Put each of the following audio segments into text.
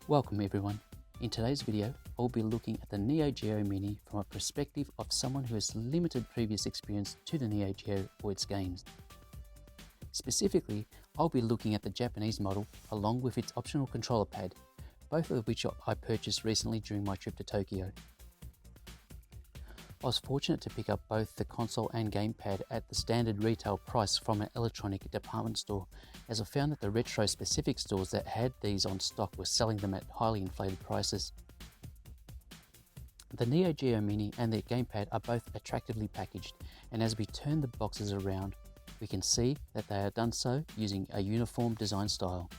Welcome everyone. In today's video, I'll be looking at the NeoGeo Mini from a perspective of someone who has limited previous experience to the NeoGeo or its games. Specifically, I'll be looking at the Japanese model along with its optional controller pad, both of which I purchased recently during my trip to Tokyo. I was fortunate to pick up both the console and gamepad at the standard retail price from an electronic department store, as I found that the retro specific stores that had these on stock were selling them at highly inflated prices. The NeoGeo Mini and the gamepad are both attractively packaged, and as we turn the boxes around, we can see that they are done so using a uniform design style.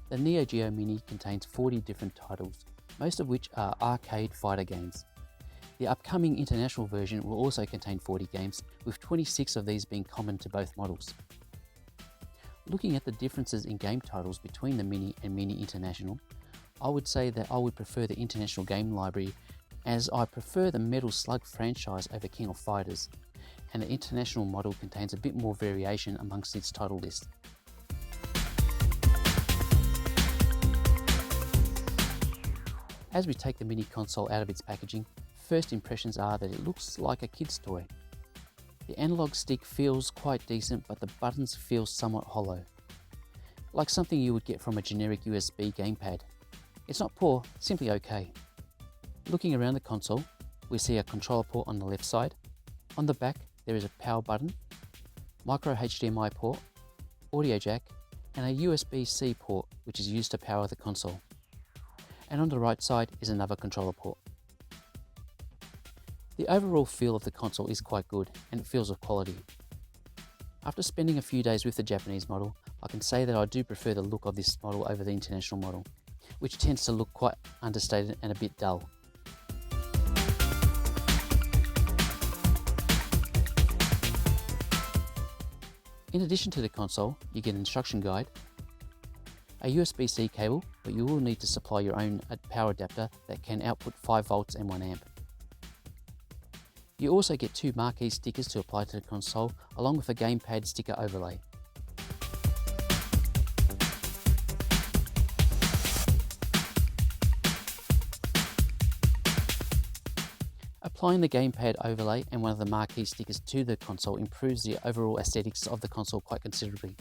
The NeoGeo Mini contains 40 different titles, most of which are arcade fighter games. The upcoming international version will also contain 40 games, with 26 of these being common to both models. Looking at the differences in game titles between the Mini and Mini International, I would say that I would prefer the International game library, as I prefer the Metal Slug franchise over King of Fighters, and the International model contains a bit more variation amongst its title list. As we take the Mini console out of its packaging, first impressions are that it looks like a kid's toy. The analog stick feels quite decent, but the buttons feel somewhat hollow, like something you would get from a generic USB gamepad. It's not poor, simply okay. Looking around the console, we see a controller port on the left side. On the back, there is a power button, micro HDMI port, audio jack, and a USB-C port which is used to power the console. And on the right side is another controller port. The overall feel of the console is quite good, and it feels of quality. After spending a few days with the Japanese model, I can say that I do prefer the look of this model over the international model, which tends to look quite understated and a bit dull. In addition to the console, you get an instruction guide, a USB-C cable, but you will need to supply your own power adapter that can output 5 volts and 1 amp. You also get 2 Marquis stickers to apply to the console, along with a gamepad sticker overlay. Applying the gamepad overlay and one of the Marquis stickers to the console improves the overall aesthetics of the console quite considerably.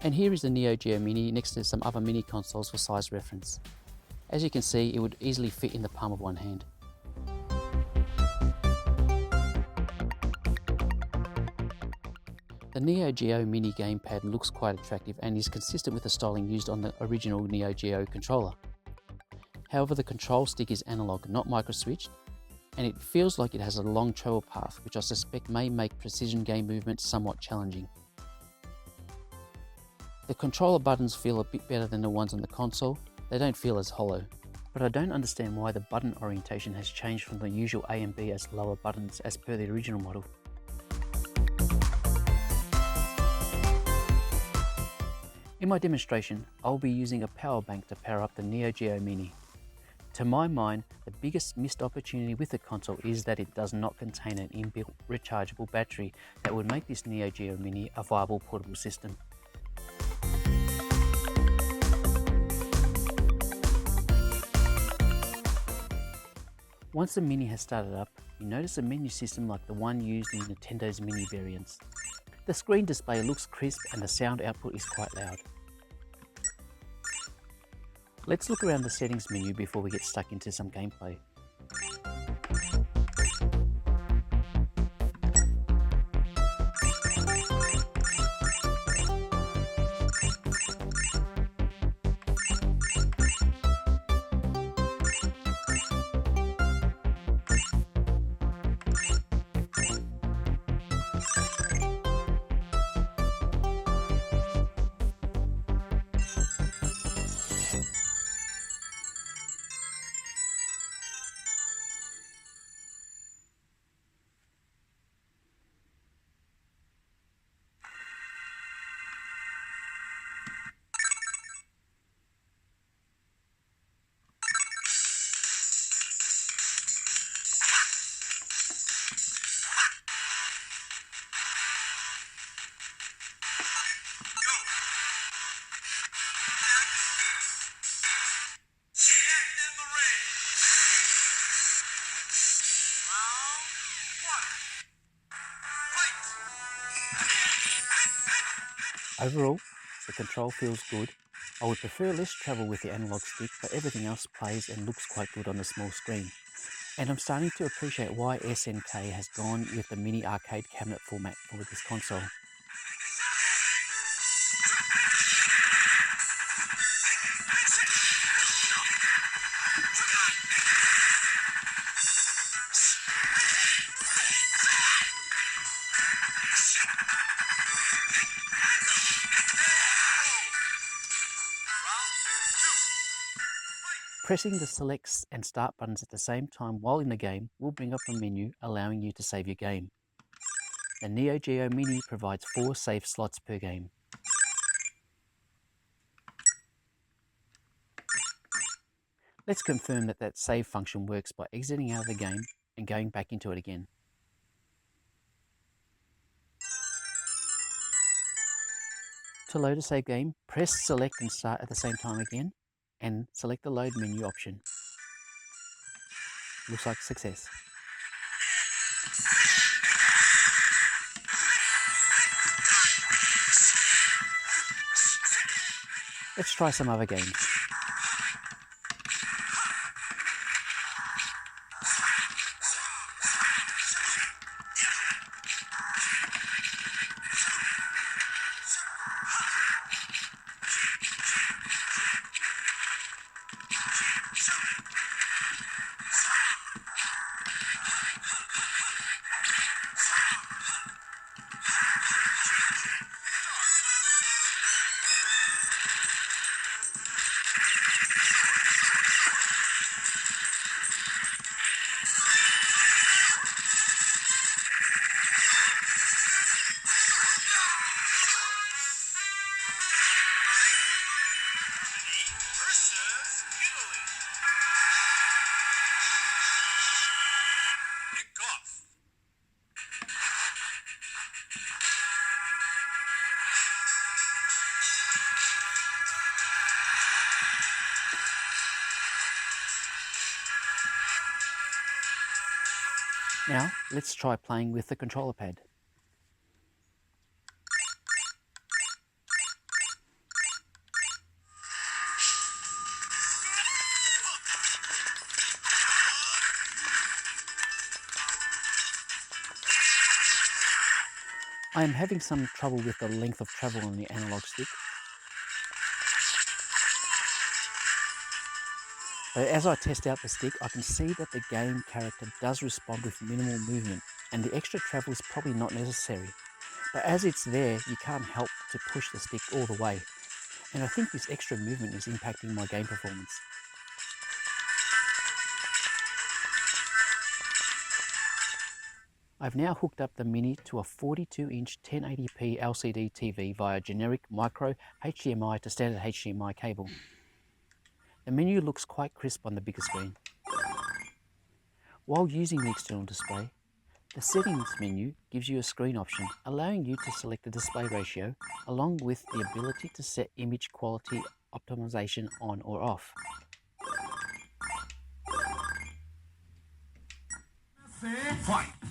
And here is the NeoGeo Mini next to some other mini consoles for size reference. As you can see, it would easily fit in the palm of one hand. The NeoGeo Mini gamepad looks quite attractive and is consistent with the styling used on the original NeoGeo controller. However, the control stick is analog, not micro-switched, and it feels like it has a long travel path, which I suspect may make precision game movement somewhat challenging. The controller buttons feel a bit better than the ones on the console. They don't feel as hollow. But I don't understand why the button orientation has changed from the usual A and B as lower buttons as per the original model. In my demonstration, I'll be using a power bank to power up the NeoGeo Mini. To my mind, the biggest missed opportunity with the console is that it does not contain an inbuilt rechargeable battery that would make this NeoGeo Mini a viable portable system. Once the Mini has started up, you notice a menu system like the one used in Nintendo's Mini variants. The screen display looks crisp and the sound output is quite loud. Let's look around the settings menu before we get stuck into some gameplay. Overall, the control feels good. I would prefer less travel with the analog stick, but everything else plays and looks quite good on the small screen. And I'm starting to appreciate why SNK has gone with the mini arcade cabinet format for this console. Pressing the select and start buttons at the same time while in the game will bring up a menu allowing you to save your game. The NeoGeo Mini provides 4 save slots per game. Let's confirm that that save function works by exiting out of the game and going back into it again. To load a save game, press select and start at the same time again and select the load menu option. Looks like success. Let's try some other games. Now, let's try playing with the controller pad. I am having some trouble with the length of travel on the analog stick. But as I test out the stick, I can see that the game character does respond with minimal movement, and the extra travel is probably not necessary. But as it's there, you can't help to push the stick all the way, and I think this extra movement is impacting my game performance. I've now hooked up the Mini to a 42-inch 1080p LCD TV via generic micro HDMI to standard HDMI cable. The menu looks quite crisp on the bigger screen. While using the external display, the settings menu gives you a screen option, allowing you to select the display ratio, along with the ability to set image quality optimization on or off.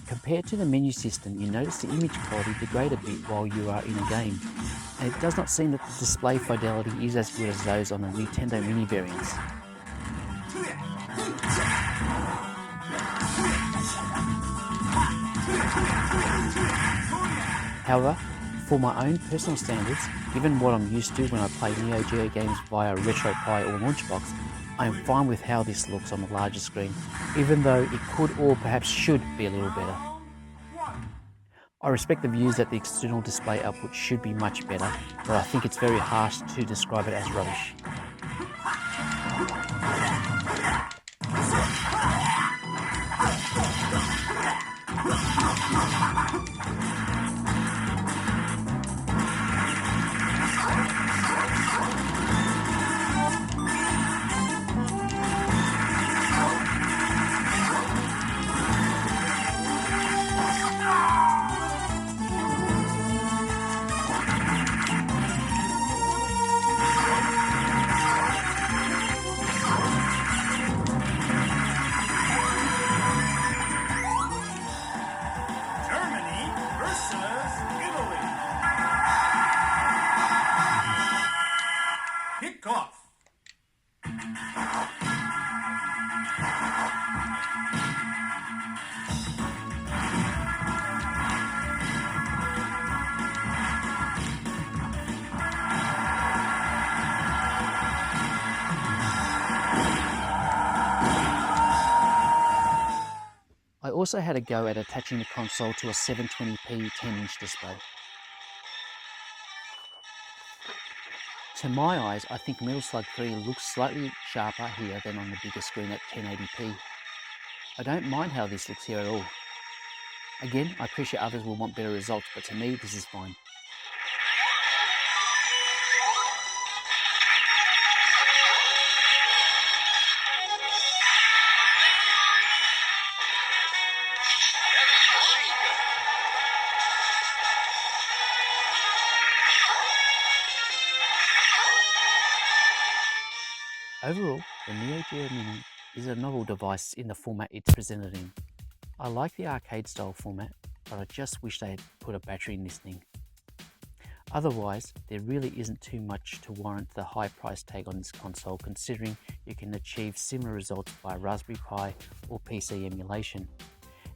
Compared to the menu system, you notice the image quality degrade a bit while you are in a game, and it does not seem that the display fidelity is as good as those on the Nintendo Mini variants. However, for my own personal standards, given what I'm used to when I play NeoGeo games via RetroPie or Launchbox, I am fine with how this looks on the larger screen, even though it could or perhaps should be a little better. I respect the views that the external display output should be much better, but I think it's very harsh to describe it as rubbish. Come on. I also had a go at attaching the console to a 720p 10-inch display. To my eyes, I think Metal Slug 3 looks slightly sharper here than on the bigger screen at 1080p. I don't mind how this looks here at all. Again, I appreciate others will want better results, but to me this is fine. Overall, the NeoGeo Mini is a novel device in the format it's presented in. I like the arcade style format, but I just wish they had put a battery in this thing. Otherwise, there really isn't too much to warrant the high price tag on this console, considering you can achieve similar results by Raspberry Pi or PC emulation.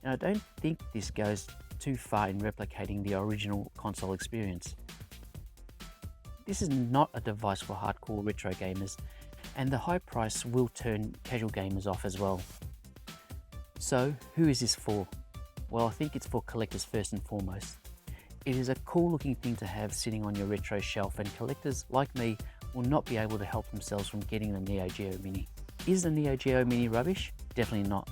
And I don't think this goes too far in replicating the original console experience. This is not a device for hardcore retro gamers, and the high price will turn casual gamers off as well. So, who is this for? Well, I think it's for collectors first and foremost. It is a cool looking thing to have sitting on your retro shelf, and collectors like me will not be able to help themselves from getting the NeoGeo Mini. Is the NeoGeo Mini rubbish? Definitely not.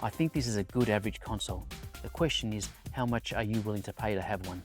I think this is a good average console. The question is, how much are you willing to pay to have one?